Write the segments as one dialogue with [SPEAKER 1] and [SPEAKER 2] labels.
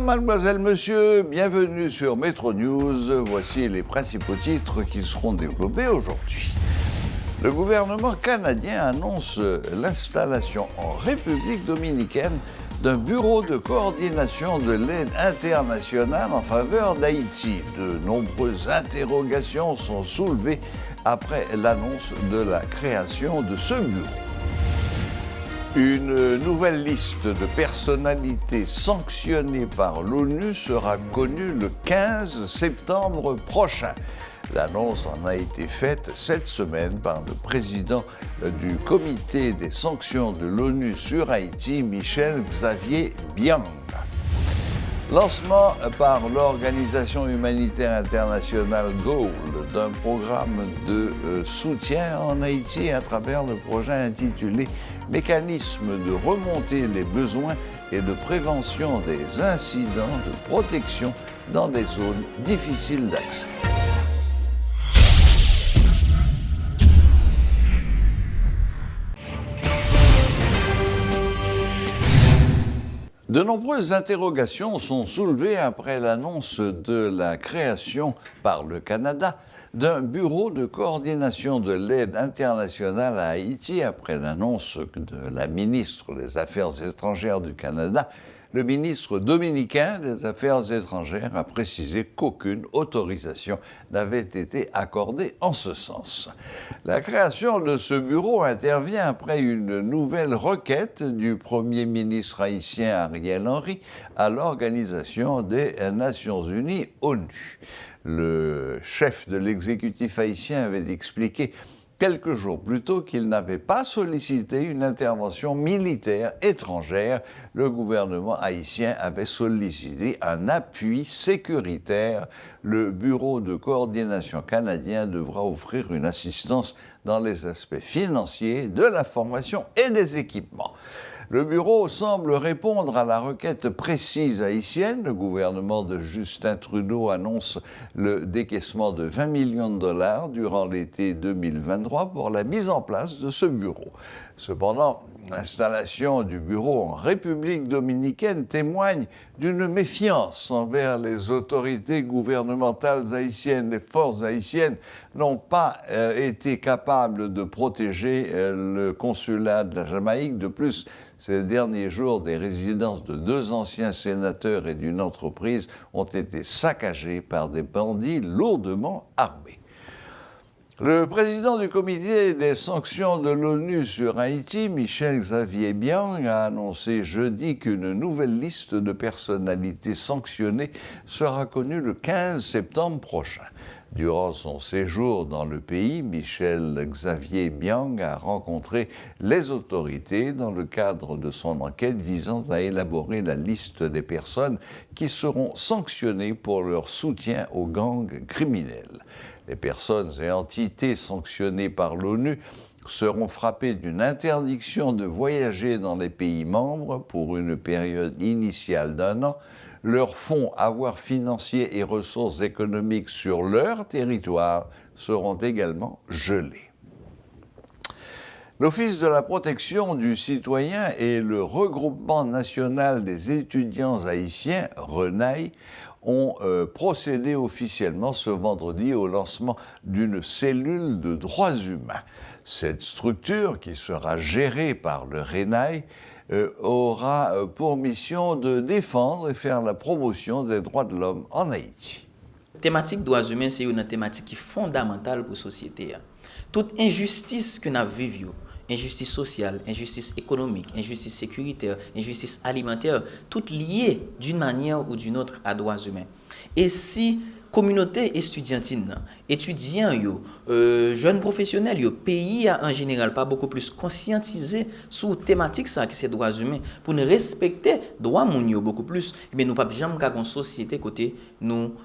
[SPEAKER 1] mademoiselle, monsieur, bienvenue sur Métro News. Voici les principaux titres qui seront développés aujourd'hui. Le gouvernement canadien annonce l'installation en République dominicaine d'un bureau de coordination de l'aide internationale en faveur d'Haïti. De nombreuses interrogations sont soulevées après l'annonce de la création de ce bureau. Une nouvelle liste de personnalités sanctionnées par l'ONU sera connue le 15 septembre prochain. L'annonce en a été faite cette semaine par le président du comité des sanctions de l'ONU sur Haïti, Michel Xavier Biang. Lancement par l'organisation humanitaire internationale GOLD d'un programme de soutien en Haïti à travers le projet intitulé « Mécanisme de remonter les besoins et de prévention des incidents de protection dans des zones difficiles d'accès ». De nombreuses interrogations sont soulevées après l'annonce de la création par le Canada d'un bureau de coordination de l'aide internationale à Haïti après l'annonce de la ministre des Affaires étrangères du Canada. Le ministre dominicain des Affaires étrangères a précisé qu'aucune autorisation n'avait été accordée en ce sens. La création de ce bureau intervient après une nouvelle requête du Premier ministre haïtien Ariel Henry à l'Organisation des Nations Unies, ONU. Le chef de l'exécutif haïtien avait expliqué quelques jours plus tôt qu'il n'avait pas sollicité une intervention militaire étrangère. Le gouvernement haïtien avait sollicité un appui sécuritaire. Le bureau de coordination canadien devra offrir une assistance dans les aspects financiers, de la formation et des équipements. Le bureau semble répondre à la requête précise haïtienne. Le gouvernement de Justin Trudeau annonce le décaissement de 20 millions de dollars durant l'été 2023 pour la mise en place de ce bureau. Cependant, l'installation du bureau en République dominicaine témoigne d'une méfiance envers les autorités gouvernementales haïtiennes. Les forces haïtiennes n'ont pas été capables de protéger le consulat de la Jamaïque. De plus, ces derniers jours, des résidences de 2 anciens sénateurs et d'une entreprise ont été saccagées par des bandits lourdement armés. Le président du comité des sanctions de l'ONU sur Haïti, Michel Xavier Biang, a annoncé jeudi qu'une nouvelle liste de personnalités sanctionnées sera connue le 15 septembre prochain. Durant son séjour dans le pays, Michel Xavier Biang a rencontré les autorités dans le cadre de son enquête visant à élaborer la liste des personnes qui seront sanctionnées pour leur soutien aux gangs criminels. Les personnes et entités sanctionnées par l'ONU seront frappées d'une interdiction de voyager dans les pays membres pour une période initiale d'1 an. Leurs fonds, avoirs financiers et ressources économiques sur leur territoire seront également gelés. L'Office de la protection du citoyen et le Regroupement national des étudiants haïtiens, RENAI, ont procédé officiellement ce vendredi au lancement d'une cellule de droits humains. Cette structure, qui sera gérée par le RENAI, aura pour mission de défendre et faire la promotion des droits de l'homme en Haïti.
[SPEAKER 2] La thématique droits humains, c'est une thématique qui est fondamentale pour la société. Toute injustice que nous vivons, injustice sociale, injustice économique, injustice sécuritaire, injustice alimentaire, toutes liées d'une manière ou d'une autre à droits humains. Et si communauté estudiantine, étudiants, jeunes professionnels, pays en général pas beaucoup plus conscientisés sur thématique ça qui c'est droits humains pour nous respecter droits moun beaucoup plus, mais nous pas jamais qu'à une société côté nous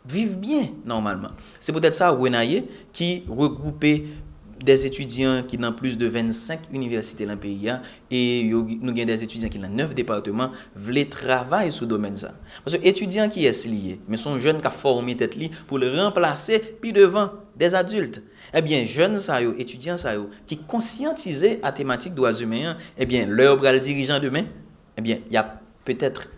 [SPEAKER 2] vivre bien normalement. C'est peut-être ça Renaye qui regroupait des étudiants qui dans plus de 25 universités dans le pays et nous avons des étudiants qui dans 9 départements veulent travailler sur le domaine ça. Parce que étudiants qui est lié, mais sont jeunes qui ont formé tête li pour le remplacer puis devant des adultes. Eh bien jeunes ça yo, étudiants ça yo qui conscientisés à thématique droits humains, eh bien leur bras dirigeant demain, eh bien il y a peut-être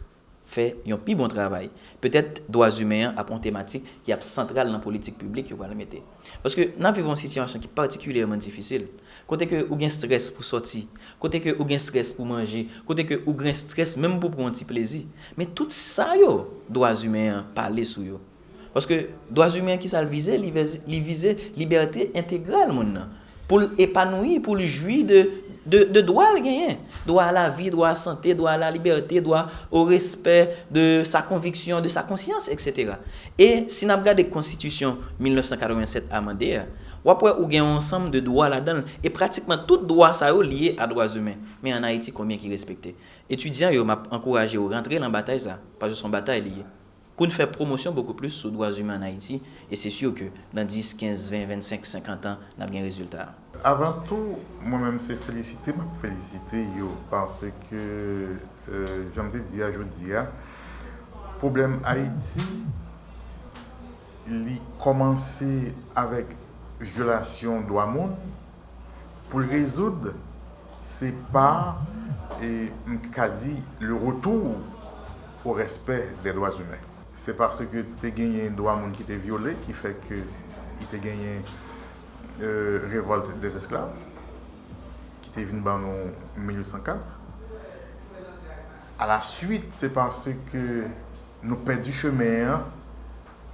[SPEAKER 2] fait un plus bon travail. Peut-être droits humains à une thématique qui est centrale dans la politique publique que vous le mettre. Parce que nous vivons une situation qui est particulièrement difficile. Côté que vous avez stress pour sortir, côté que vous avez stress pour manger, côté que vous avez stress même pour prendre un petit plaisir. Mais tout ça, droits humains, parler sur eux. Parce que droits humains qui ça visent, ils visent liberté intégrale pour épanouir, pour jouir de droits gagner, droit à la vie, droit à la santé, droit à la liberté, droit au respect de sa conviction, de sa conscience, etc. Et si nous regardons la Constitution 1987 amendée, on a un ensemble de droits là-dedans et pratiquement tout droit ça est lié à droits humains. Mais en Haïti, combien qui respecté? Étudiants, ils m'ont encouragé à rentrer dans la bataille ça, parce que son bataille est liée. Pour nous faire promotion beaucoup plus sur les droits humains en Haïti, et c'est sûr que dans 10, 15, 20, 25, 50 ans, on a bien résultat.
[SPEAKER 3] Avant tout, moi-même, c'est féliciter yo, parce que, j'aime te dire aujourd'hui, le problème Haïti, il a commencé avec violation de droits monde. Pour le résoudre, c'est pas, le retour au respect des droits humains. C'est parce que tu as gagné un droit monde qui était violé qui fait que il t'a gagné révolte des esclaves qui était venue en 1804. À la suite, c'est parce que nous perdons du chemin,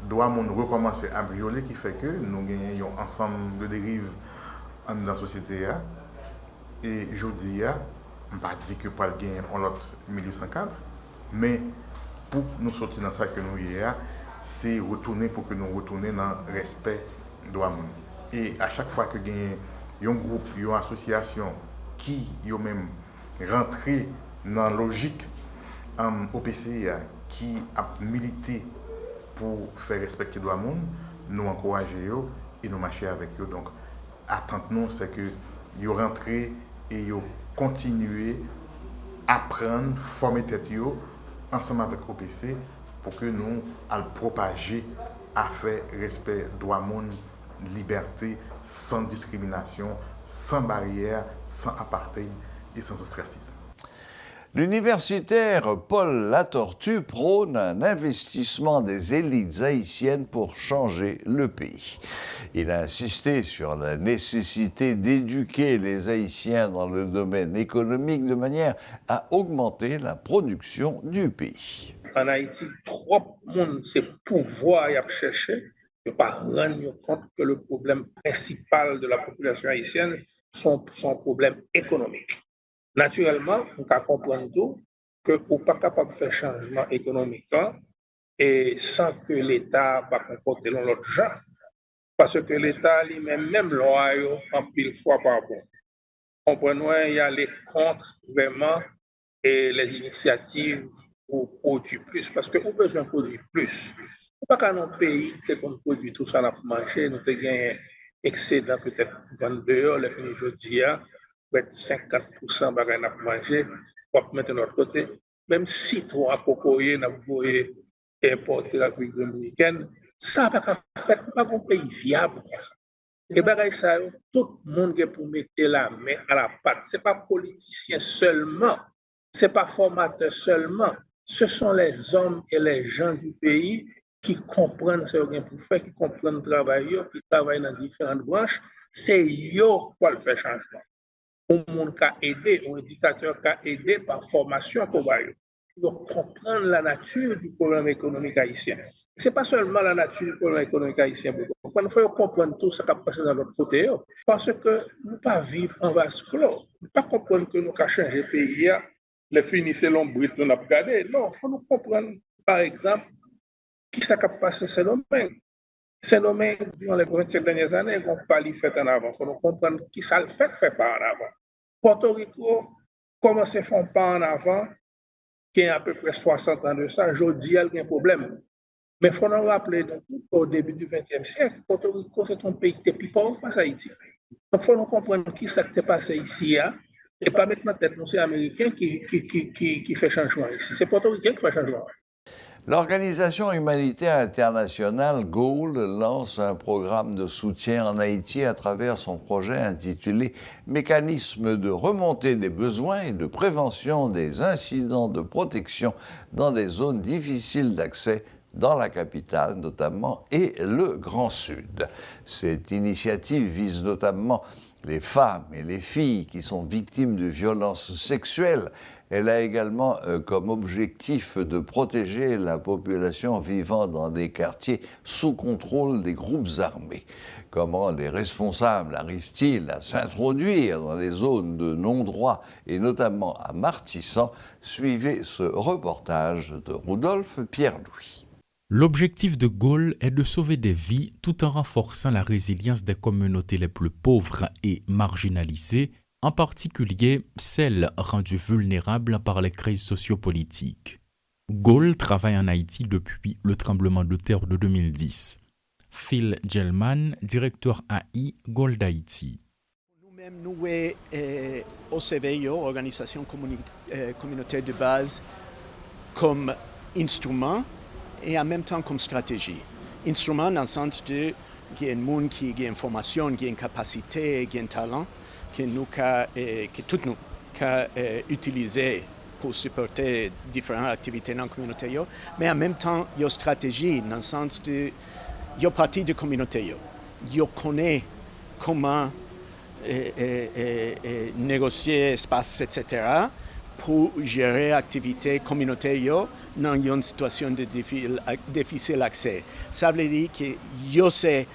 [SPEAKER 3] droit monde recommencer à violer qui fait que nous gagnons un ensemble de dérives dans la société. Et je dis, je ne pas dire que pas le gagner en l'autre 1804, mais pour nous sortir dans ça que nous y est, c'est retourner pour que nous retournions dans le respect de droit monde. Et à chaque fois que gagne un groupe, une association qui est même rentré dans la logique OPC qui a milité pour faire respecter le droit monde, nous encourageons et nous marcher avec eux. Donc, attendons, c'est que ils rentré et ils continuent à apprendre, former tête ensemble avec OPC pour que nous allons propager à faire respect droit monde, liberté, sans discrimination, sans barrière, sans apartheid et sans ostracisme.
[SPEAKER 1] L'universitaire Paul Latortue prône un investissement des élites haïtiennes pour changer le pays. Il a insisté sur la nécessité d'éduquer les Haïtiens dans le domaine économique de manière à augmenter la production du pays.
[SPEAKER 4] En Haïti, trop de monde, c'est pouvoir y a cherché, ne pas rendre compte que le problème principal de la population haïtienne sont problème économique. Naturellement, on peut comprendre tout que on n'est pas capable de faire changement économique et sans que l'État va comporter l'autre genre. Parce que l'État lui-même, même loi, en pile fois par bon. Comprenons, il y a les contre vraiment et les initiatives pour produire plus. Parce qu'on a besoin de produire plus. Pas qu'à nos pays, qu'on produit tout ça, on a mangé, nous avons gagné excédent peut-être 22 heures, les finis aujourd'hui, peut-être 50% de n'a mangé, pour mettre de notre côté. Même si toi, à Cocoye, nous avons importé la République dominicaine, ça n'a pas fait, pas un pays viable pour ça. Et bien, ça, tout le monde est pour mettre la main à la pâte. Ce n'est pas politicien seulement, ce n'est pas formateur seulement, ce sont les hommes et les gens du pays qui comprennent ce qu'ils pour faire, qui comprennent le travail, qui travaillent dans différentes branches. C'est eux qui vont faire changement. Un monde qui a aidé, un éducateur qui a aidé par formation pour comprendre la nature du problème économique haïtien. Ce n'est pas seulement la nature du problème économique haïtien. Il faut comprendre tout ce qui a passé dans notre côté. Parce que nous ne pouvons pas vivre en vase clos. Nous ne pouvons pas comprendre que nous avons changé le pays. Les finissez l'ombrite, nous avons regardé. Non, il faut nous comprendre, par exemple, qui s'est passé ces domaines. Ces domaines, durant les 25 dernières années, on n'a pas fait en avant. Il faut nous comprendre qui ça le fait pas en avant. Porto Rico, comment se font pas en avant, qui a à peu près 60 ans de ça, aujourd'hui, il y a un problème. Mais il faut nous rappeler, donc, au début du XXe siècle, Porto Rico, c'est un pays qui est plus pauvre face à Haïti. Donc, il faut nous comprendre qui s'est passé ici, et pas mettre en tête, c'est Américain qui fait changement ici. C'est Porto Ricain qui fait changement.
[SPEAKER 1] L'Organisation humanitaire internationale GOAL lance un programme de soutien en Haïti à travers son projet intitulé « Mécanisme de remontée des besoins et de prévention des incidents de protection dans des zones difficiles d'accès dans la capitale notamment et le Grand Sud ». Cette initiative vise notamment les femmes et les filles qui sont victimes de violences sexuelles. Elle a également comme objectif de protéger la population vivant dans des quartiers sous contrôle des groupes armés. Comment les responsables arrivent-ils à s'introduire dans les zones de non-droit et notamment à Martissan? Suivez ce reportage de Rudolph Pierre-Louis.
[SPEAKER 5] L'objectif de GOAL est de sauver des vies tout en renforçant la résilience des communautés les plus pauvres et marginalisées, en particulier celles rendues vulnérables par les crises sociopolitiques. GOAL travaille en Haïti depuis le tremblement de terre de 2010. Phil Gelman, directeur AI GOAL d'Haïti.
[SPEAKER 6] Nous-mêmes, nous OCVIO, Organisation communautaire de base, comme instrument et en même temps comme stratégie. Instrument dans le sens de qu'il y a un monde qui a une formation, qui a une capacité, qui a un talent, que tout nous utilisé pour supporter différentes activités dans la communauté, mais en même temps, il y a une stratégie dans le sens de il y a partie de la communauté. Il connaît comment négocier l'espace, etc., pour gérer l'activité communautaire dans une situation de difficile accès. Ça veut dire qu'il y a ces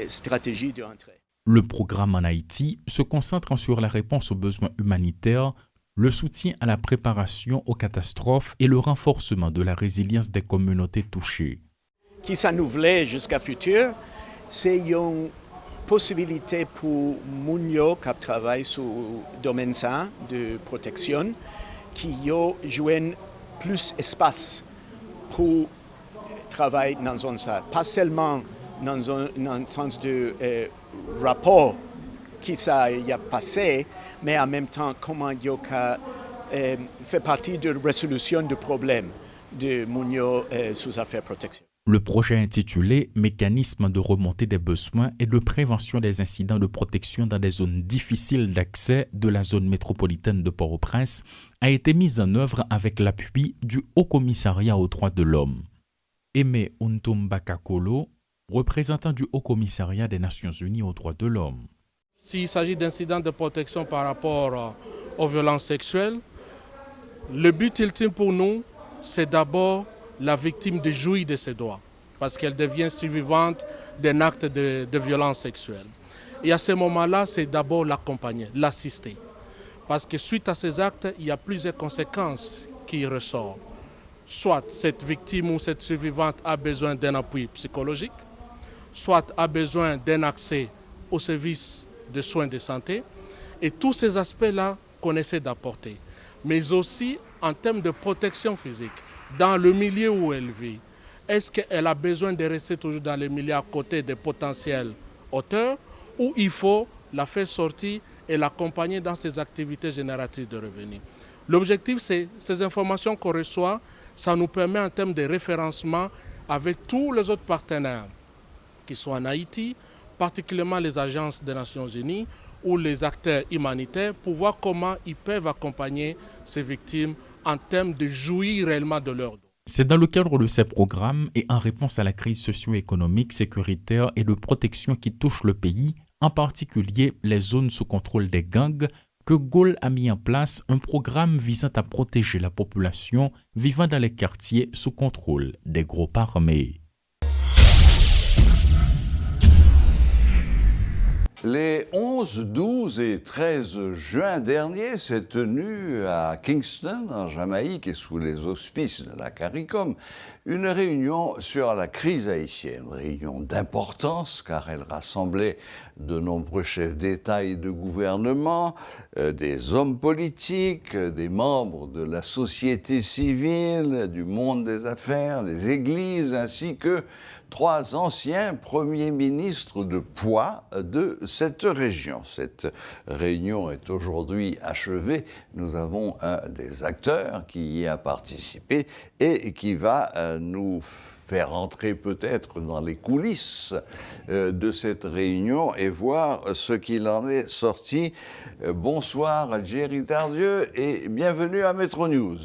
[SPEAKER 6] stratégies d'entrée.
[SPEAKER 5] Le programme en Haïti se concentre sur la réponse aux besoins humanitaires, le soutien à la préparation aux catastrophes et le renforcement de la résilience des communautés touchées.
[SPEAKER 6] Qui ça nous voulait jusqu'à futur, c'est une possibilité pour les gens qui travaillent sur le domaine de protection, qui jouent plus d'espace pour travailler dans zone ça. Pas seulement dans le sens de rapport qui ça y a passé, mais en même temps comment il fait partie de la résolution de problèmes de Mounio sous affaires protection.
[SPEAKER 5] Le projet intitulé « Mécanisme de remontée des besoins et de prévention des incidents de protection dans des zones difficiles d'accès de la zone métropolitaine de Port-au-Prince » a été mis en œuvre avec l'appui du Haut Commissariat aux droits de l'homme. Aimé Untumbakakolo, représentant du Haut Commissariat des Nations Unies aux droits de l'homme.
[SPEAKER 7] S'il s'agit d'incidents de protection par rapport aux violences sexuelles, le but ultime pour nous, c'est d'abord la victime de jouir de ses droits, parce qu'elle devient survivante d'un acte de violence sexuelle. Et à ce moment-là, c'est d'abord l'accompagner, l'assister. Parce que suite à ces actes, il y a plusieurs conséquences qui ressortent. Soit cette victime ou cette survivante a besoin d'un appui psychologique, soit a besoin d'un accès aux services de soins de santé, et tous ces aspects-là qu'on essaie d'apporter. Mais aussi en termes de protection physique, dans le milieu où elle vit. Est-ce qu'elle a besoin de rester toujours dans le milieu à côté des potentiels auteurs, ou il faut la faire sortir et l'accompagner dans ses activités génératrices de revenus? L'objectif, c'est ces informations qu'on reçoit, ça nous permet en termes de référencement avec tous les autres partenaires qui sont en Haïti, particulièrement les agences des Nations Unies ou les acteurs humanitaires, pour voir comment ils peuvent accompagner ces victimes en termes de jouir réellement de leurs droits.
[SPEAKER 5] C'est dans le cadre de ces programmes et en réponse à la crise socio-économique, sécuritaire et de protection qui touche le pays, en particulier les zones sous contrôle des gangs, que GOAL a mis en place un programme visant à protéger la population vivant dans les quartiers sous contrôle des groupes armés.
[SPEAKER 1] Les 11, 12 et 13 juin dernier s'est tenue à Kingston, en Jamaïque, et sous les auspices de la CARICOM, une réunion sur la crise haïtienne. Réunion d'importance car elle rassemblait de nombreux chefs d'État et de gouvernement, des hommes politiques, des membres de la société civile, du monde des affaires, des églises, ainsi que 3 anciens premiers ministres de poids de cette région. Cette réunion est aujourd'hui achevée. Nous avons un des acteurs qui y a participé et qui va nous faire entrer peut-être dans les coulisses de cette réunion et voir ce qu'il en est sorti. Bonsoir Jerry Tardieu et bienvenue à Metro News.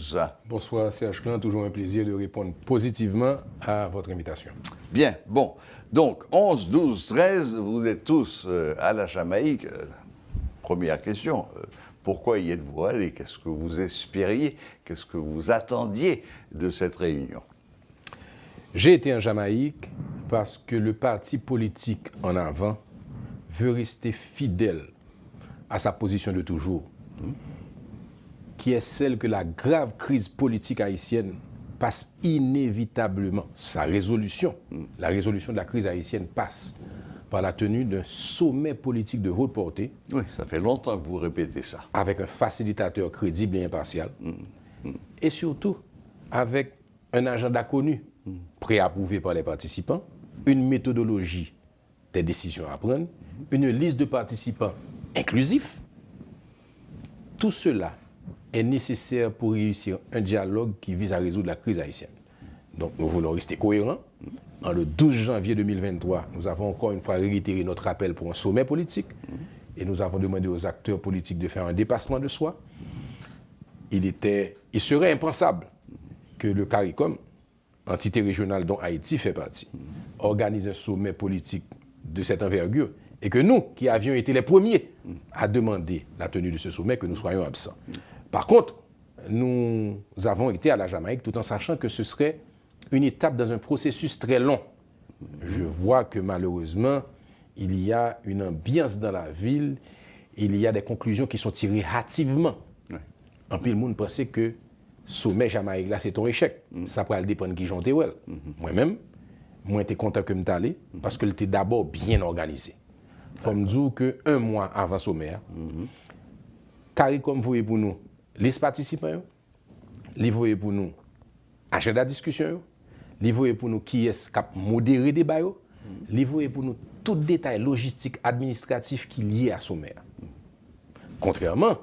[SPEAKER 8] Bonsoir Serge Klein, toujours un plaisir de répondre positivement à votre invitation.
[SPEAKER 1] Bien, bon, donc 11, 12, 13, vous êtes tous à la Jamaïque. Première question, pourquoi y êtes-vous allés? Qu'est-ce que vous espériez? Qu'est-ce que vous attendiez de cette réunion?
[SPEAKER 8] J'ai été en Jamaïque parce que le parti politique en avant veut rester fidèle à sa position de toujours, qui est celle que la grave crise politique haïtienne passe inévitablement. Sa résolution, la résolution de la crise haïtienne passe par la tenue d'un sommet politique de haute portée.
[SPEAKER 1] Oui, ça fait longtemps que vous répétez ça.
[SPEAKER 8] Avec un facilitateur crédible et impartial. Et surtout, avec un agenda connu, préapprouvé par les participants, une méthodologie des décisions à prendre, une liste de participants inclusifs. Tout cela est nécessaire pour réussir un dialogue qui vise à résoudre la crise haïtienne. Donc nous voulons rester cohérents. En le 12 janvier 2023, nous avons encore une fois réitéré notre appel pour un sommet politique et nous avons demandé aux acteurs politiques de faire un dépassement de soi. Il serait impensable que le CARICOM, entité régionale dont Haïti fait partie, organise un sommet politique de cette envergure et que nous, qui avions été les premiers à demander la tenue de ce sommet, que nous soyons absents. Par contre, nous avons été à la Jamaïque tout en sachant que ce serait une étape dans un processus très long. Je vois que malheureusement, il y a une ambiance dans la ville, il y a des conclusions qui sont tirées hâtivement. En pile, le monde pensait que sommet Jamaïque là, c'est un échec. Ça pourrait dépendre qui j'en well. Moi-même, moi j'étais content que je allé parce que était d'abord bien organisé. Il faut me dire qu'un mois avant sommet, CARICOM voyait pour nous les participants, les voyait pour nous agenda de discussion, les voyait pour nous qui est cap modérer des débat, les voyait pour nous tout détail logistique administratif qui est lié à sommet. Contrairement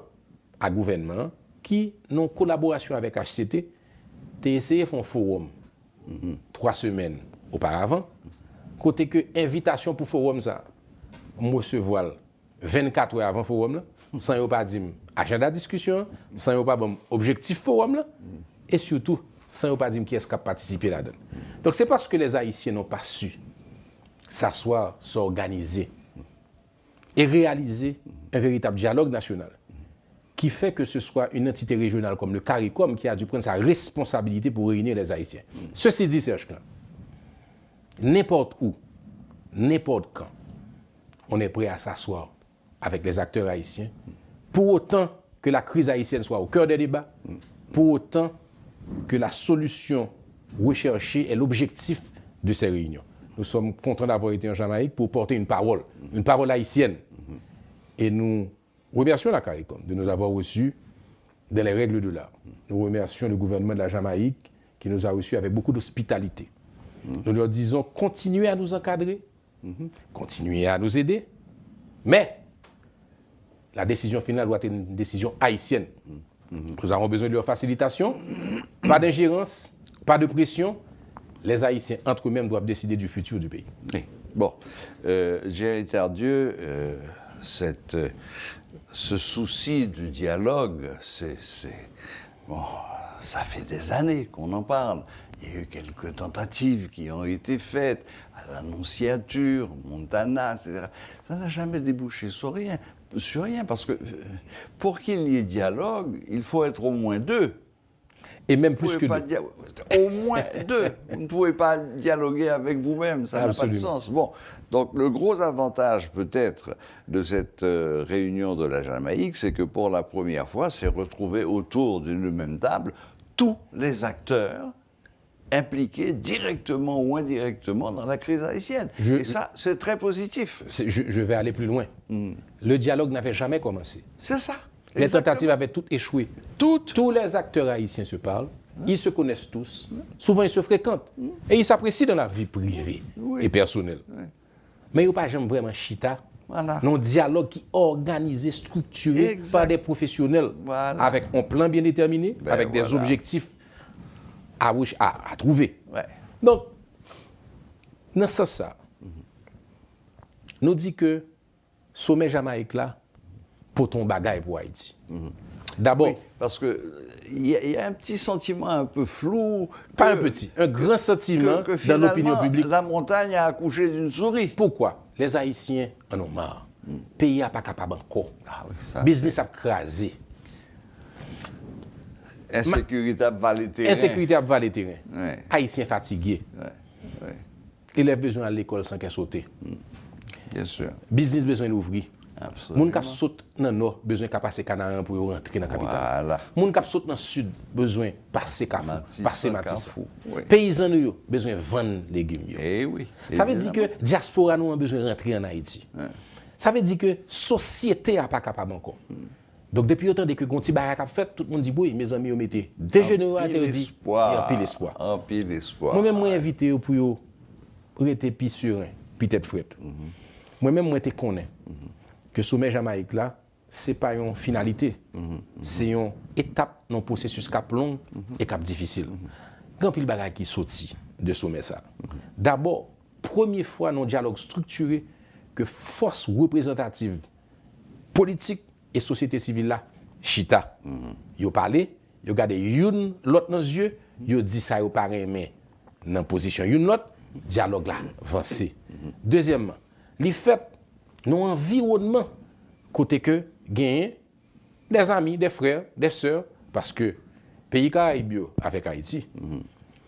[SPEAKER 8] à gouvernement qui, en collaboration avec HCT, a essayé de faire un forum 3 semaines auparavant, côté que invitation pour forum ça, moi recevoir 24 heures avant le forum, sans yon pas dire agenda de discussion, sans yon pas bon objectif forum, là, et surtout, sans yon pas dire qui est-ce qui a participé là-dedans. Donc c'est parce que les Haïtiens n'ont pas su s'asseoir, s'organiser et réaliser un véritable dialogue national qui fait que ce soit une entité régionale comme le CARICOM qui a dû prendre sa responsabilité pour réunir les Haïtiens. Ceci dit, Serge Klein, n'importe où, n'importe quand, on est prêt à s'asseoir avec les acteurs haïtiens, pour autant que la crise haïtienne soit au cœur des débats, pour autant que la solution recherchée est l'objectif de ces réunions. Nous sommes contents d'avoir été en Jamaïque pour porter une parole haïtienne. Et nous remercions la CARICOM de nous avoir reçus dans les règles de l'art. Nous remercions le gouvernement de la Jamaïque qui nous a reçus avec beaucoup d'hospitalité. Nous leur disons, continuez à nous encadrer, continuez à nous aider, mais la décision finale doit être une décision haïtienne. Nous avons besoin de leur facilitation, pas d'ingérence, pas de pression. Les Haïtiens, entre eux-mêmes, doivent décider du futur du pays.
[SPEAKER 1] Oui. Bon, Jerry Tardieu, ce souci du dialogue, bon, ça fait des années qu'on en parle. Il y a eu quelques tentatives qui ont été faites à l'Annonciature, Montana, etc. Ça n'a jamais débouché sur rien, parce que pour qu'il y ait dialogue, il faut être au moins deux.
[SPEAKER 8] Et même plus que deux.
[SPEAKER 1] Au moins deux. Vous ne pouvez pas dialoguer avec vous-même, ça n'a pas de sens. Bon, donc le gros avantage peut-être de cette réunion de la Jamaïque, c'est que pour la première fois, c'est retrouver autour d'une même table tous les acteurs impliqués directement ou indirectement dans la crise haïtienne. Et ça, c'est très positif.
[SPEAKER 8] Je vais aller plus loin. Le dialogue n'avait jamais commencé.
[SPEAKER 1] C'est ça.
[SPEAKER 8] Les tentatives avaient toutes échoué. Tous les acteurs haïtiens se parlent, ils se connaissent tous, souvent ils se fréquentent, et ils s'apprécient dans la vie privée et personnelle. Mais ils n'ont pas jamais vraiment chita. Non, dialogue qui est organisé, structuré par des professionnels, avec un plan bien déterminé, avec des objectifs à trouver.
[SPEAKER 1] Ouais.
[SPEAKER 8] Donc, dans ce sens, nous dit que sommet Jamaïque là, pour ton bagage pour Haïti. D'abord,
[SPEAKER 1] Oui, parce que il y a un petit sentiment un peu flou.
[SPEAKER 8] pas un petit, un grand sentiment
[SPEAKER 1] que
[SPEAKER 8] dans l'opinion
[SPEAKER 1] finalement,
[SPEAKER 8] publique.
[SPEAKER 1] la montagne a accouché d'une souris.
[SPEAKER 8] Pourquoi? Les Haïtiens en ont marre. Le pays n'est pas capable encore.
[SPEAKER 1] Ah oui, ça,
[SPEAKER 8] Business a crasé.
[SPEAKER 1] insécurité à valer terrain.
[SPEAKER 8] Insécurité a valer terrain.
[SPEAKER 1] Ouais.
[SPEAKER 8] Haïtiens fatigués.
[SPEAKER 1] Ouais,
[SPEAKER 8] Élèves besoin à l'école sans qu'elle saute.
[SPEAKER 1] bien sûr.
[SPEAKER 8] Business besoin d'ouvrir.
[SPEAKER 1] Absolument.
[SPEAKER 8] Moun kap saute dans le nord, besoin de passer Canaan pour rentrer dans la capitale.
[SPEAKER 1] Voilà.
[SPEAKER 8] Moun kap saute dans le sud, besoin de passer Kafou,
[SPEAKER 1] Matissa,
[SPEAKER 8] passer Matissa.
[SPEAKER 1] Kafou, oui.
[SPEAKER 8] Paysans, nous, besoin de vendre légumes. Yo.
[SPEAKER 1] Eh oui.
[SPEAKER 8] Ça veut dire
[SPEAKER 1] évidemment.
[SPEAKER 8] que diaspora nous a besoin de rentrer en Haïti. Ça veut dire que société n'a pas capable encore. Donc depuis autant que Gonti Barak a fait, tout le monde dit oui, mes amis, vous mettez des généraux
[SPEAKER 1] En pile
[SPEAKER 8] interdits.
[SPEAKER 1] espoir.
[SPEAKER 8] En pile espoir.
[SPEAKER 1] En pile espoir.
[SPEAKER 8] Moi-même, moi invité pour rester plus serein, puis tête frette. Moi-même, moi, je connais que sommet Jamaïque là, ce n'est pas une finalité. C'est une étape dans le processus cap long et cap difficile. Grand pile bagage qui sorti de sommet ça. D'abord, première fois dans le dialogue structuré que force représentative politique et société civile là, chita. Yo parlé, yo gardé une l'autre dans les yeux, yo dit ça yo pas mais dans position une l'autre, dialogue là avancé. Deuxièmement, les fait nos environnement côté que gagner des amis, des frères, des sœurs parce que pays Caraïbes avec Haïti.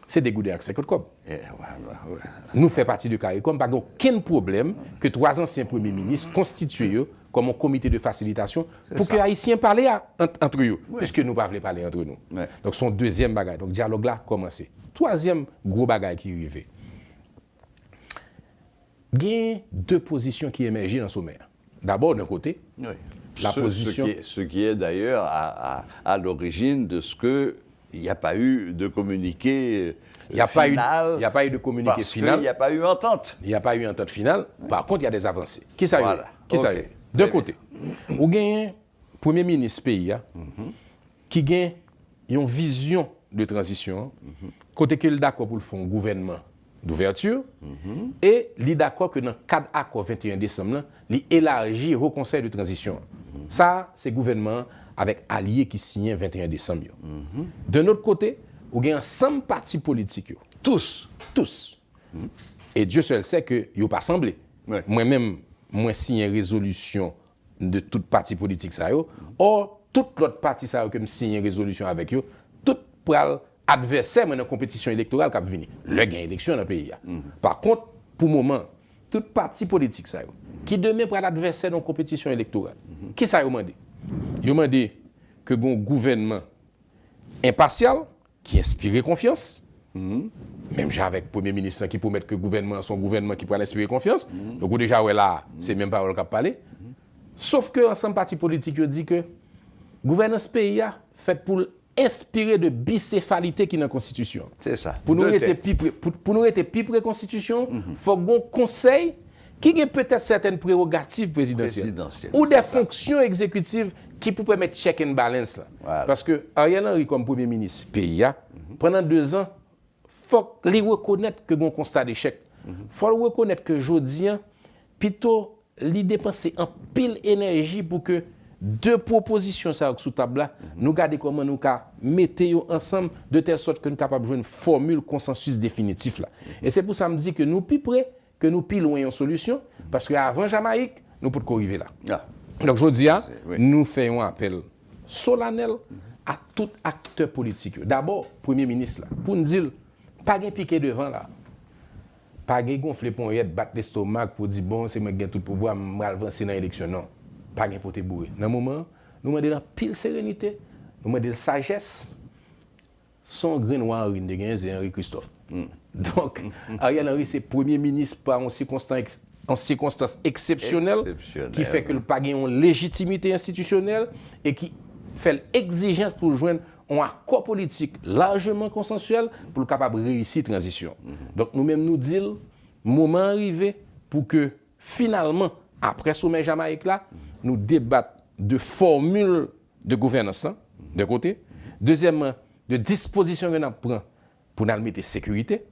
[SPEAKER 8] C'est des goûts d'accès code comme.
[SPEAKER 1] Eh, voilà, ouais.
[SPEAKER 8] Nous faisons partie de CARICOM, pas aucun problème que 3 anciens premiers ministres constitués comme un comité de facilitation pour que les Haïtiens parlent entre eux, puisque nous ne pouvons pas parler entre nous.
[SPEAKER 1] Ouais.
[SPEAKER 8] Donc, son deuxième bagage. Donc, le dialogue là commencé. Troisième gros bagage qui arrive. Il y a 2 positions qui émergent dans le sommet. D'abord, d'un côté,
[SPEAKER 1] Oui.
[SPEAKER 8] la
[SPEAKER 1] Ce-
[SPEAKER 8] position.
[SPEAKER 1] Ce qui est d'ailleurs à l'origine de ce que il n'y a pas eu de communiqué
[SPEAKER 8] Il n'y a pas eu de communiqué
[SPEAKER 1] parce
[SPEAKER 8] final.
[SPEAKER 1] qu'il n'y a pas eu entente.
[SPEAKER 8] Il n'y a pas eu entente finale. Par contre, il y a des avancées. Qui ça y est?
[SPEAKER 1] Voilà.
[SPEAKER 8] Qui ça y
[SPEAKER 1] Ok.
[SPEAKER 8] est? D'un
[SPEAKER 1] Très
[SPEAKER 8] côté, vous avez un premier ministre pays qui a une vision de transition, côté qu'il est d'accord pour le fond gouvernement d'ouverture, et il est d'accord que dans le cadre accord 21 décembre, il élargit au conseil de transition. Ça, c'est le gouvernement avec alliés qui signent 21 décembre. D'un autre côté, vous avez ensemble partis politiques. Yo.
[SPEAKER 1] Tous.
[SPEAKER 8] Tous. Et Dieu seul sait que ils n'ont pas semblé.
[SPEAKER 1] Ouais.
[SPEAKER 8] Moi-même, moi signé une résolution de toute parti politique ça yo. Or, toute l'autre parti ça yo que me signé une résolution avec eux, tout pral adversaire dans la compétition électorale qui va venir. Le gain élection dans le pays. Par contre, pour le moment, tout parti politique ça yo, qui demain pral adversaire dans la compétition électorale. Qui ça yo demandé? Yo demandé que un gouvernement impartial qui inspire confiance. Même avec le Premier ministre qui promet que le gouvernement, son gouvernement qui pourra inspirer confiance. Donc déjà, ouais, là, c'est même pas le cap parler. Sauf que ensemble parti politique dit que gouvernance pays a fait pour inspirer de bicéphalité qui est dans la Constitution.
[SPEAKER 1] C'est ça.
[SPEAKER 8] Pour nous
[SPEAKER 1] Deux
[SPEAKER 8] être
[SPEAKER 1] têtes.
[SPEAKER 8] pour nous être plus près de la Constitution, il faut un conseil qui a peut-être certaines prérogatives présidentielles ou des fonctions exécutives qui peuvent permettre check and balance.
[SPEAKER 1] Voilà.
[SPEAKER 8] Parce que Ariel Henry, comme Premier ministre pays, pendant 2 ans, il faut reconnaître que un constat d'échec. Il faut reconnaître que aujourd'hui, plutôt, il dépense en pile énergie pour que 2 propositions ça, sous table là, nous garder comment nous mettre ensemble de telle sorte que nous sommes capables de jouer une formule consensus définitif là. Et c'est pour ça que je me dis que nous plus près, que nous plus loin une solution, parce qu'avant Jamaïque, nous pouvons arriver là.
[SPEAKER 1] Ah.
[SPEAKER 8] Donc je dis,
[SPEAKER 1] oui.
[SPEAKER 8] nous faisons un appel solennel à tout acteur politique. D'abord, Premier ministre là, pour nous dire, pas de piqué devant là. Pas de gonfler pour battre l'estomac pour dire bon, c'est moi qui ai tout pouvoir, je vais avancer dans l'élection. Non, pas de pote bourré. Dans le moment, nous demandons pile sérénité, nous demandons sagesse. Son grain noir, c'est Henri Christophe. Donc, Ariel Henry, c'est Premier ministre par une circonstance exceptionnelle qui fait que le pas une légitimité institutionnelle et qui fait l'exigence pour joindre un accord politique largement consensuel pour être capable de réussir la transition. Donc nous-mêmes nous disons, moment arrivé pour que finalement, après sommet Jamaïque là, nous débattions de formules de gouvernance d'un côté. Deuxièmement, de dispositions que nous prenons pour nous mettre sécurité.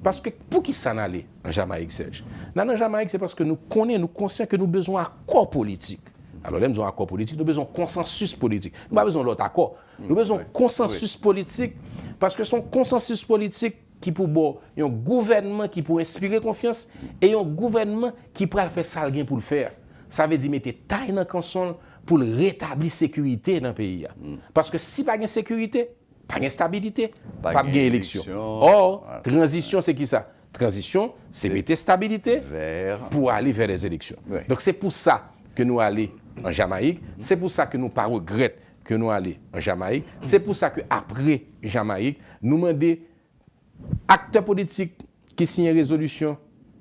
[SPEAKER 8] Parce que pour qui ça n'allait en Jamaïque, Serge? En Jamaïque, c'est parce que nous connaissons, nous conscients que nous avons besoin d'accord politique. Alors, là, nous avons un accord politique, nous avons besoin de consensus politique. Nous n'avons pas besoin de l'autre accord. Nous avons besoin de consensus politique parce que son consensus politique qui pour un gouvernement qui pour inspirer confiance et un gouvernement qui pourra faire ça pour le faire. Ça veut dire mettre taille dans la console pour rétablir la sécurité dans le pays. Parce que si pas de sécurité, pas de stabilité, pas de élection. Or, transition, c'est qui ça? Transition, c'est mettre stabilité pour aller vers les élections. Ouais. Donc c'est pour ça que nous allons en Jamaïque, c'est pour ça que nous pas regrettons que nous allons en Jamaïque, c'est pour ça qu'après Jamaïque, nous demandons acteurs politiques qui signent une résolution,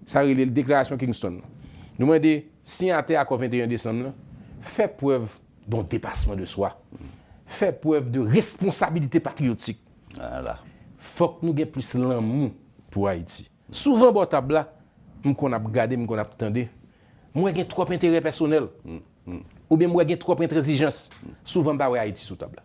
[SPEAKER 8] ça relève la déclaration Kingston. Nous demandons signataires à 21 décembre, fait preuve d'un dépassement de soi, fait preuve de responsabilité patriotique.
[SPEAKER 1] Voilà.
[SPEAKER 8] Faut que nous ayons plus l'amour pour Haïti. Souvent, bon table là, qu'on a regardé, qu'on a entendu, moi j'ai trop intérêt personnel. Ou bien moi j'ai trop intransigeance. Souvent, bah ouais Haïti sous table.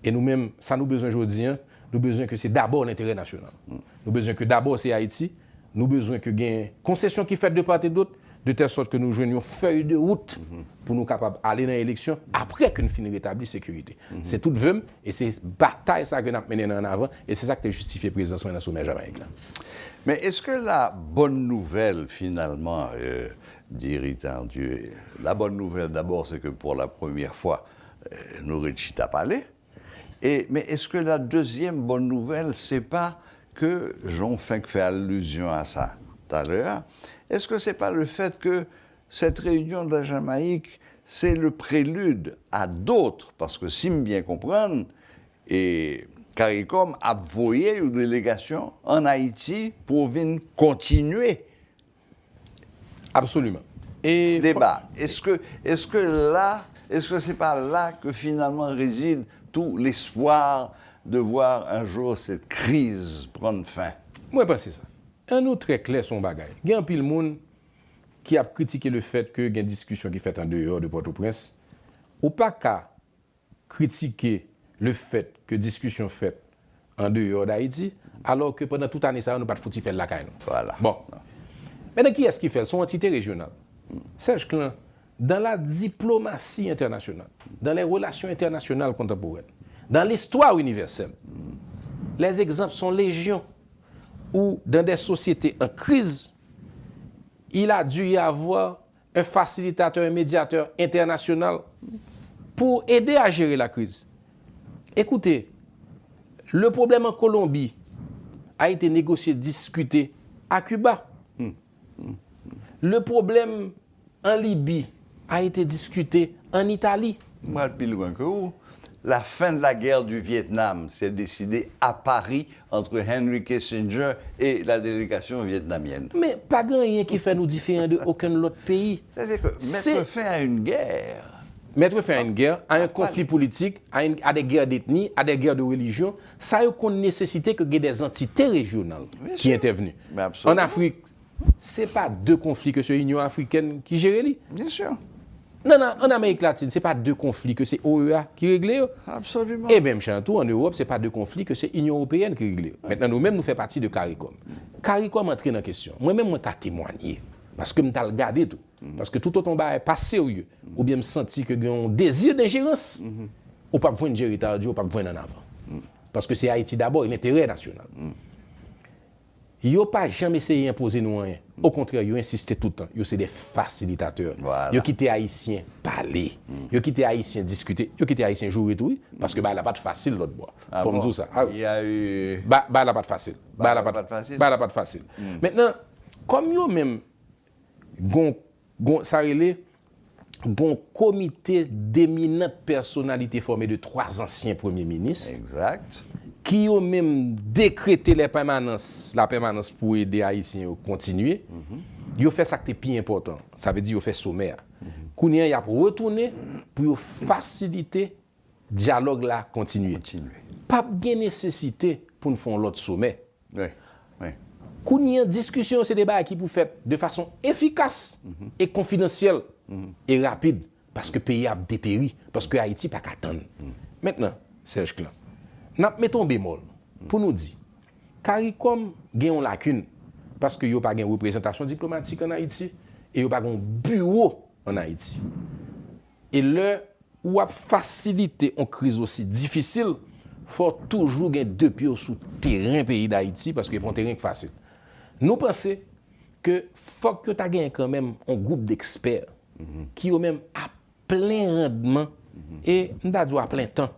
[SPEAKER 8] Et nous-mêmes, ça nous besoin aujourd'hui, nous avons besoin que c'est d'abord l'intérêt national. Nous avons besoin que d'abord c'est Haïti. Nous avons besoin que gain une concession qui fait de part et d'autre, de telle sorte que nous joignions feuille de route pour nous capables d'aller dans l'élection après que nous finissons rétablir la sécurité. C'est toute veuve et c'est bataille ça que nous avons mené en avant et c'est ça qui a justifié la présence dans le sommet Jamaïque.
[SPEAKER 1] Mais est-ce que la bonne nouvelle, finalement, dit Dieu, la bonne nouvelle d'abord, c'est que pour la première fois, nous réussissons à parler. Mais est-ce que la deuxième bonne nouvelle, c'est pas que Jean-Franck fait allusion à ça tout à l'heure? Est-ce que c'est pas le fait que cette réunion de la Jamaïque, c'est le prélude à d'autres? Parce que si je bien comprendre, et CARICOM a envoyé une délégation en Haïti pour venir continuer.
[SPEAKER 8] Absolument.
[SPEAKER 1] Et débat. Est-ce que c'est pas là que finalement réside tout l'espoir de voir un jour cette crise prendre fin?
[SPEAKER 8] Moi, je pense que c'est ça. Un autre très clair son bagage. Il y a un pile monde qui a critiqué le fait que il y a une discussion qui est faite en dehors de Port-au-Prince. Ou pas qu'à critiquer le fait que discussion faite en dehors d'Haïti, alors que pendant toute année, ça, nous n'avons pas de foutu faire la caille.
[SPEAKER 1] Voilà.
[SPEAKER 8] Bon. Maintenant, qui est-ce qui fait? Son entité régionale. Serge Klein, dans la diplomatie internationale, dans les relations internationales contemporaines, dans l'histoire universelle, les exemples sont légion. Où, dans des sociétés en crise, il a dû y avoir un facilitateur, un médiateur international pour aider à gérer la crise. Écoutez, le problème en Colombie a été négocié, discuté à Cuba. Le problème en Libye a été discuté en Italie.
[SPEAKER 1] Moi, plus loin que vous. La fin de la guerre du Vietnam s'est décidée à Paris entre Henry Kissinger et la délégation vietnamienne.
[SPEAKER 8] Mais pas rien qui fait nous différents de aucun autre pays.
[SPEAKER 1] C'est-à-dire que mettre fin à une guerre.
[SPEAKER 8] Mettre fin à une guerre, à un conflit politique, à des guerres d'ethnie, à des guerres de religion, ça a une nécessité que des entités régionales qui interviennent. En Afrique, ce n'est pas deux conflits que c'est l'Union africaine qui gère.
[SPEAKER 1] Bien sûr.
[SPEAKER 8] Non, en Amérique latine, ce n'est pas deux conflits que c'est OEA qui règle.
[SPEAKER 1] Absolument.
[SPEAKER 8] Et même chez nous, en Europe, ce n'est pas deux conflits que c'est l'Union européenne qui règle. Maintenant, nous-mêmes, nous faisons partie de CARICOM. CARICOM entre dans question. Moi-même, je suis témoigné. Parce que je suis regardé tout. Parce que tout autant est pas sérieux. Ou bien je senti que j'ai un désir d'ingérence. Ou pas besoin de gérer tardieu, ou pas besoin d'en avant. Parce que c'est Haïti d'abord, l'intérêt national. Ils n'ont pas jamais essayé d'imposer nous rien. Au contraire, ils ont insisté tout le temps. Ils sont des facilitateurs.
[SPEAKER 1] Voilà.
[SPEAKER 8] Ils ont quitté les Haïtiens parler. Ils ont quitté les Haïtiens discuter. Ils ont quitté les Haïtiens jouer et tout. Parce que n'a pas de facile l'autre bois. Faut me dire ça.
[SPEAKER 1] Il y a eu.
[SPEAKER 8] N'a pas de facile. N'a pas de facile. Maintenant, comme ils même ça relève un comité d'éminentes personnalités formé de 3 anciens premiers ministres.
[SPEAKER 1] Exact.
[SPEAKER 8] Qui ont même décrété la permanence pour aider les Haïtiens à continuer. Ils ont fait ça qui est plus important. Ça veut dire qu'ils ont fait sommaire. Ils ont retourné pour faciliter le dialogue là continuer. Pas de nécessité pour nous faire l'autre sommet. Quand il y a une discussion, c'est des débats qui peuvent faire de façon efficace et confidentielle et rapide. Parce que le pays a dépéri. Parce que Haïti n'a pas qu'à attendre. Maintenant, Serge Klein, nous mettons un bémol pour nous dire CARICOM gen une lacune parce que yo pas gen représentation diplomatique en Haïti et yo pas gen bureau en Haïti. Et le ou a faciliter une crise aussi difficile, faut toujours gen deux pieds sous terrain pays d'Haïti parce que c'est un terrain facile. Nous pensons que faut que tu aies quand même un groupe d'experts qui ont même à plein rendement et m'dadou à plein temps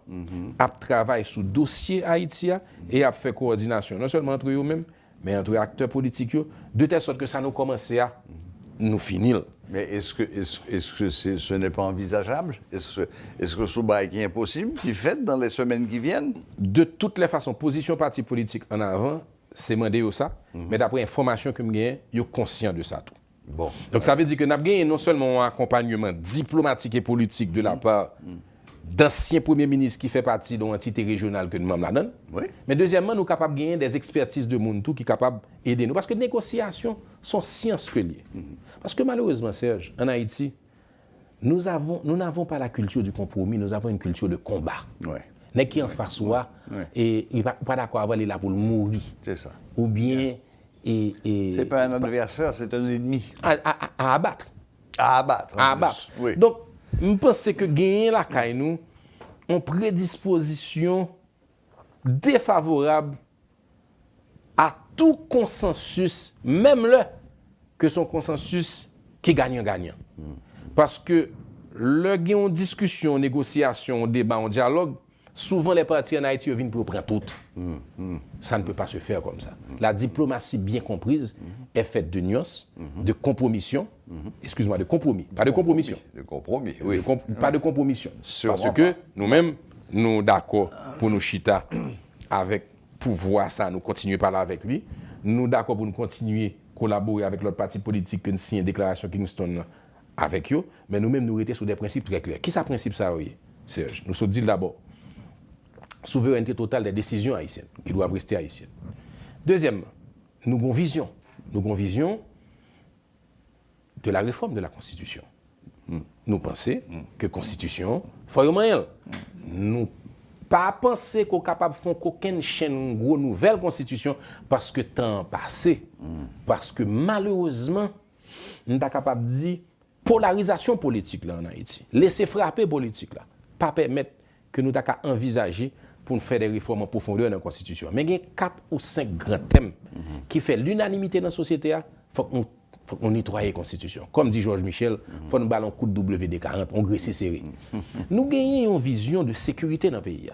[SPEAKER 8] à travailler sur dossier Haïti et à faire coordination non seulement entre eux-mêmes mais entre acteurs politiques de telle sorte que ça nous commence à nous finir.
[SPEAKER 1] Mais est-ce que ce n'est pas envisageable? Est-ce que ce bail qui est impossible, qui fait dans les semaines qui viennent?
[SPEAKER 8] De toutes les façons, position parti politique en avant, c'est mandé ça, mais d'après information que j'ai, ils sont conscients de ça tout.
[SPEAKER 1] Bon.
[SPEAKER 8] Donc ça veut dire que nous avons gagné non seulement un accompagnement diplomatique et politique de la part d'anciens premiers ministres qui fait partie d'une entité régionale que nous avons là-dedans, mais deuxièmement, nous sommes capables de gagner des expertises de monde tout qui sont capables d'aider nous. Parce que les négociations sont sciences reliées. Parce que malheureusement, Serge, en Haïti, nous n'avons pas la culture du compromis, nous avons une culture de combat. N'est qui en face soi et il n'est pas d'accord avec là pour mourir.
[SPEAKER 1] C'est ça.
[SPEAKER 8] Ou bien...
[SPEAKER 1] c'est pas un adversaire, c'est un ennemi.
[SPEAKER 8] À abattre.
[SPEAKER 1] À abattre.
[SPEAKER 8] À abattre. Oui. Donc, je pense que gagner la caille nous, en prédisposition défavorable à tout consensus, même là que son consensus qui gagnant-gagnant. Parce que le gain en discussion, négociation, débat, en dialogue, souvent les partis en Haïti viennent pour prendre tout. Ça ne peut pas se faire comme ça. La diplomatie bien comprise est faite de nuances, de compromission, excuse-moi, de compromis, pas de compromission.
[SPEAKER 1] De compromis,
[SPEAKER 8] oui. Pas de compromission. Parce que nous-mêmes, nous d'accord pour nous chita avec pouvoir ça, nous continuer à parler avec lui. Nous d'accord pour nous continuer à collaborer avec l'autre parti politique que nous signons une déclaration Kingston avec eux, mais nous-mêmes nous restons sur des principes très clairs. Qui est ce principe ça, Serge? Nous sommes dit d'abord souveraineté totale des décisions haïtiennes, qui doivent rester haïtiennes. Deuxièmement, nous avons vision. Nous avons vision de la réforme de la Constitution. Nous pensons que la Constitution, il faut y moyen. Nous pas penser qu'on est capable de faire qu'aucune chaîne, une grosse nouvelle Constitution, parce que temps passé, parce que malheureusement, nous sommes capables de dire polarisation politique là en Haïti, laisser frapper politique là, pas permettre que nous avons envisager pour nous faire des réformes en profondeur dans la Constitution. Mais il y a 4 ou 5 grands thèmes qui font l'unanimité dans la société. Il faut que nous nettoyions la Constitution. Comme dit Georges Michel, il faut nous battre un coup de WD-40, on graisse serré. Nous gagnons une vision de sécurité dans le pays.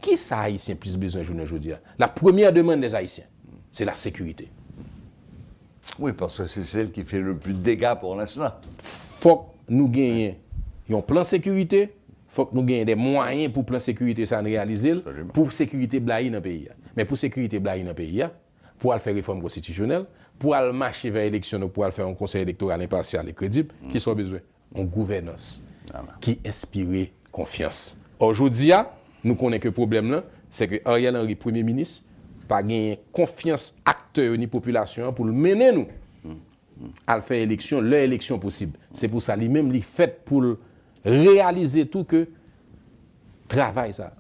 [SPEAKER 8] Qui ça Haïtien plus besoin aujourd'hui? La première demande des Haïtiens, c'est la sécurité.
[SPEAKER 1] Oui, parce que c'est celle qui fait le plus de dégâts pour l'instant.
[SPEAKER 8] Il faut que nous gagnions un plan de sécurité. Il faut que nous gagnions des moyens pour plan de sécurité ça réaliser, pour sécurité blaye dans le pays. Mais pour sécurité blaye dans le pays, pour aller faire réforme constitutionnelle, pour aller marcher vers l'élection, pour aller faire un conseil électoral impartial et crédible, qui soit besoin d'une gouvernance qui inspire confiance. Aujourd'hui, nous connaissons que le problème là, c'est que Ariel Henry, Premier ministre, pas gagné confiance acteurs ni population pour le mener nous à faire élection, leur élection possible. C'est pour ça lui-même il fait pour réaliser tout que travail ça,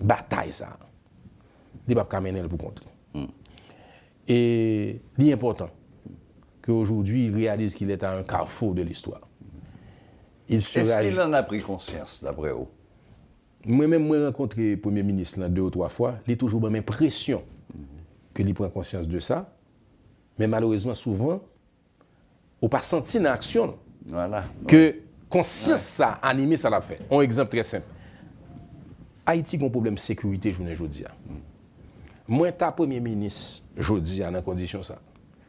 [SPEAKER 8] bataille ça, il va pas mener pour contre. Et il est important qu'aujourd'hui il réalise qu'il est à un carrefour de l'histoire.
[SPEAKER 1] Est-ce qu'il en a pris conscience d'après vous?
[SPEAKER 8] Moi-même, j'ai rencontré le Premier ministre là, 2 ou 3 fois, il a toujours la même pression qu'il prend conscience de ça. Mais malheureusement, souvent, on n'a pas senti dans l'action que conscience ça, animé, ça l'a fait. Un exemple très simple. Haïti a un problème de sécurité, je vous dis. Moi, ta Premier ministre, je dis, dans la condition ça.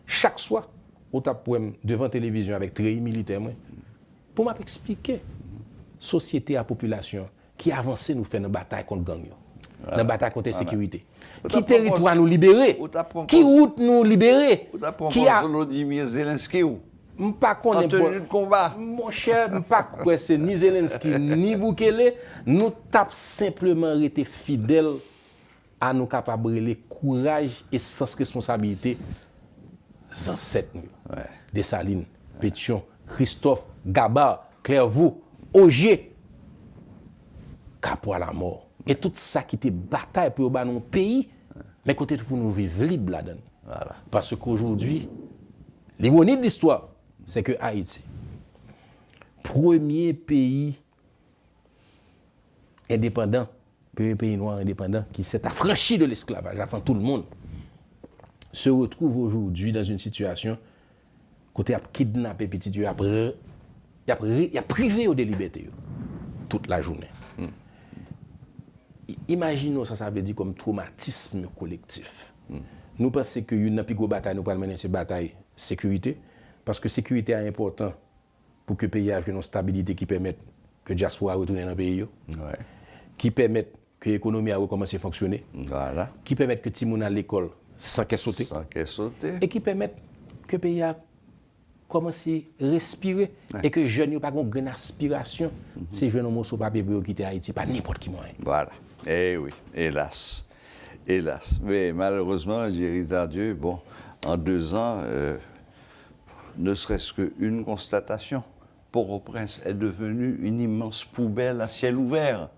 [SPEAKER 8] Chaque soir, on tape devant la télévision avec treillis militaires, pour m'expliquer société à population qui avance nous fait une bataille contre gang, une bataille contre la sécurité. Qui territoire nous libérer? Qui route nous libérer?
[SPEAKER 1] Qui a Volodymyr Zelensky ou?
[SPEAKER 8] Pas qu'on
[SPEAKER 1] en tenue de combat.
[SPEAKER 8] Mon cher, pas quoi c'est ni Zelensky ni Boukele, nous tapons simplement été fidèles à nos capables courage et sens responsabilité sans cette Dessalines, Pétion, Christophe, Gabard, Clairvaux, Auger, Capo à la mort. Et tout ça qui était bataille pour nos pays, mais côté pour nous vivre libre là-dedans.
[SPEAKER 1] Voilà.
[SPEAKER 8] Parce qu'aujourd'hui, l'ironie de l'histoire, c'est que Haïti, premier pays indépendant, premier pays noir indépendant qui s'est affranchi de l'esclavage avant tout le monde, se retrouve aujourd'hui dans une situation côté a kidnappé petit Dieu, il a privé de liberté toute la journée. Imaginons ça veut dire comme traumatisme collectif. Nous pensons que une plus grosse bataille nous mener cette bataille sécurité parce que sécurité est important pour que le pays ait une stabilité qui permette que diaspora retourne dans le pays, qui permette que l'économie a recommencé à fonctionner, qui permette que tout le monde à l'école sans qu'elle saute, et qui permette que le pays a commencé à respirer et que les jeunes n'ont pas une grande aspiration. Ces jeunes ont sur papier pour quitter Haïti, pas n'importe qui moyen.
[SPEAKER 1] Voilà. Eh oui, hélas. Hélas. Mais malheureusement, Jerry Tardieu, bon, en 2 ans, ne serait-ce qu'une constatation. Port-au-Prince est devenu une immense poubelle à ciel ouvert.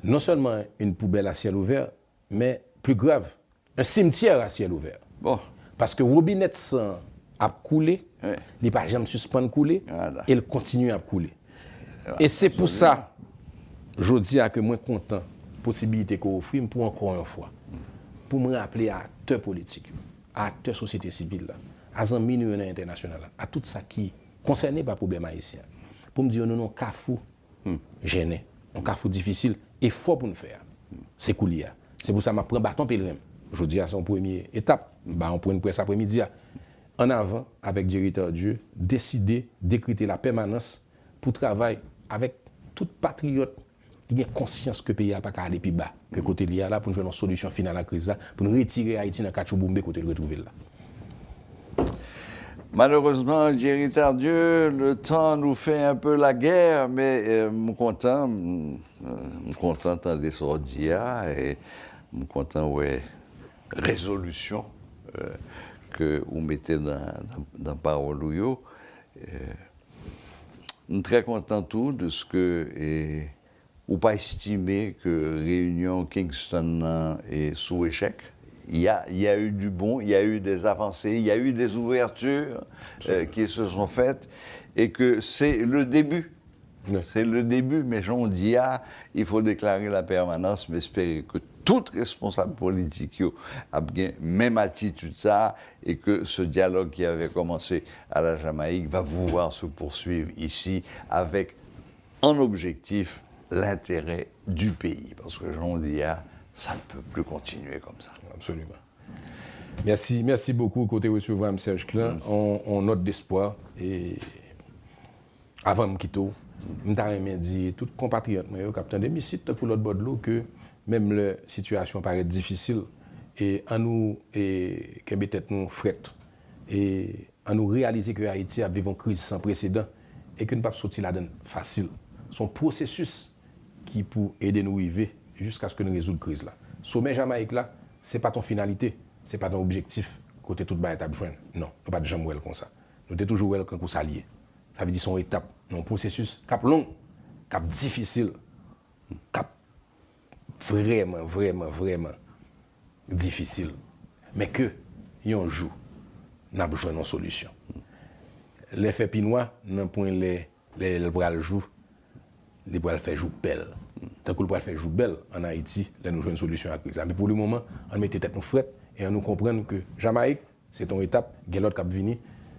[SPEAKER 8] Non seulement une poubelle à ciel ouvert, mais plus grave, un cimetière à ciel ouvert.
[SPEAKER 1] Bon.
[SPEAKER 8] Parce que robinet sang a coulé, il n'est pas jamais suspendre couler, et il continue à couler. Et c'est pour ça, je dis que moi content possibilité qu'on offre pour encore une fois, pour me rappeler à acteurs politiques, à acteurs société civile, à un millionnaire international, à tout ça qui concerné par le problème haïtien, pour me dire non, cafou gêné, un cafou difficile, et fort pour nous faire. C'est coulia. C'est pour ça que je prends bâton pèlerin. Je dis à son première étape, on prend une presse après-midi, en avant, avec Jerry Tardieu, décider d'écrire la permanence pour travailler avec tout patriote qui a conscience que le pays n'a pas qu'à aller plus bas, que côté lié là pour nous jouer une solution finale à la crise, pour nous retirer Haïti dans le Kachouboumbe côté le retrouver là.
[SPEAKER 1] Malheureusement, Jerry Tardieu, le temps nous fait un peu la guerre, mais je suis content de sortir et je suis content de la résolution que vous mettez dans parole. Je suis très content tout de ce que ou pas estimer que Réunion Kingston est sous échec. Il y a eu du bon, il y a eu des avancées, il y a eu des ouvertures qui se sont faites et que c'est le début. Oui. C'est le début, mais j'en dis, il faut déclarer la permanence, mais espérer que tout responsable politique a bien même attitude ça et que ce dialogue qui avait commencé à la Jamaïque va pouvoir se poursuivre ici avec en objectif l'intérêt du pays. Parce que j'en dis, ça ne peut plus continuer comme ça.
[SPEAKER 8] Absolument. Merci beaucoup, côté recevoir M. Serge Klein. On note d'espoir. Et avant de quitter, je me dis, tout compatriote, capitaine de Missite, pour l'autre bord de l'eau, que même la situation paraît difficile, et en nous, et que peut-être nous frette, et en nous réaliser que Haïti a vécu une crise sans précédent, et que nous ne pouvons pas sortir là-dedans facile. Son processus qui peut aider nous arriver jusqu'à ce que nous résolvions la crise là. Sommet Jamaïque là, ce n'est pas ton finalité, ce n'est pas ton objectif, côté tout bas étape joindre. Non, nous pas de jamais comme ça. Nous sommes toujours comme pour s'allier. Ça veut dire son étape, non processus cap long, cap difficile, cap vraiment difficile. Mais que yon joue, n'a besoin d'une solution. L'effet pinois, non point les bras le jour, les bras faire jour belle. Tant que le bras faire jour belle en Haïti, là nous jouons une solution à la crise. Mais pour le moment, on met tête nous frette et on nous comprend que Jamaïque, c'est une étape, il y a l'autre qui vient,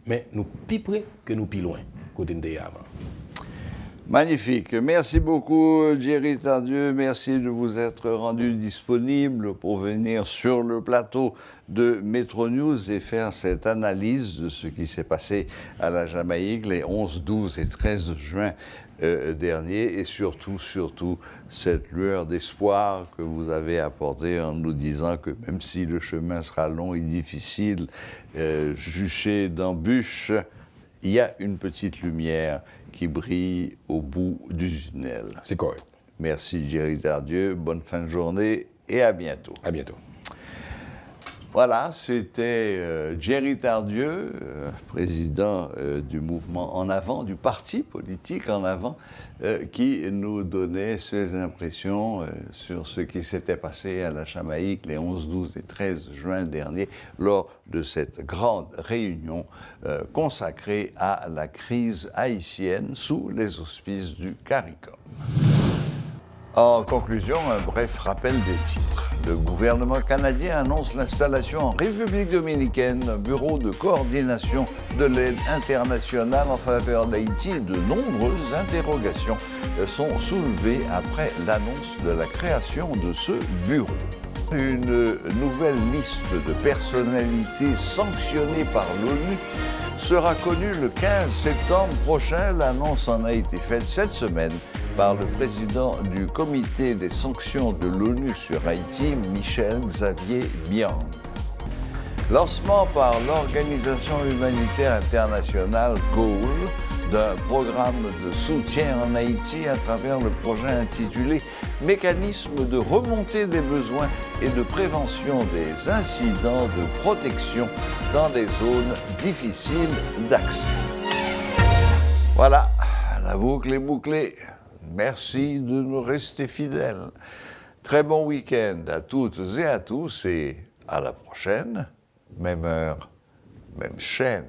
[SPEAKER 8] mais nous plus près que nous plus loin côté de avant.
[SPEAKER 1] Magnifique. Merci beaucoup, Jerry Tardieu. Merci de vous être rendu disponible pour venir sur le plateau de Metro News et faire cette analyse de ce qui s'est passé à la Jamaïque les 11, 12 et 13 juin dernier et surtout cette lueur d'espoir que vous avez apportée en nous disant que même si le chemin sera long et difficile, juché d'embûches, il y a une petite lumière qui brille au bout du tunnel.
[SPEAKER 8] C'est correct.
[SPEAKER 1] Merci Jerry Tardieu, bonne fin de journée et à bientôt.
[SPEAKER 8] À bientôt.
[SPEAKER 1] Voilà, c'était Jerry Tardieu, président du mouvement En Avant, du parti politique En Avant, qui nous donnait ses impressions sur ce qui s'était passé à la Jamaïque les 11, 12 et 13 juin dernier lors de cette grande réunion consacrée à la crise haïtienne sous les auspices du CARICOM. En conclusion, un bref rappel des titres. Le gouvernement canadien annonce l'installation en République dominicaine d'un bureau de coordination de l'aide internationale en faveur d'Haïti. De nombreuses interrogations sont soulevées après l'annonce de la création de ce bureau. Une nouvelle liste de personnalités sanctionnées par l'ONU sera connue le 15 septembre prochain. L'annonce en a été faite cette semaine par le président du comité des sanctions de l'ONU sur Haïti, Michel Xavier Biang. Lancement par l'Organisation humanitaire internationale GOAL d'un programme de soutien en Haïti à travers le projet intitulé « Mécanisme de remontée des besoins et de prévention des incidents de protection dans des zones difficiles d'accès ». Voilà, la boucle est bouclée. Merci de nous rester fidèles. Très bon week-end à toutes et à tous et à la prochaine, même heure, même chaîne.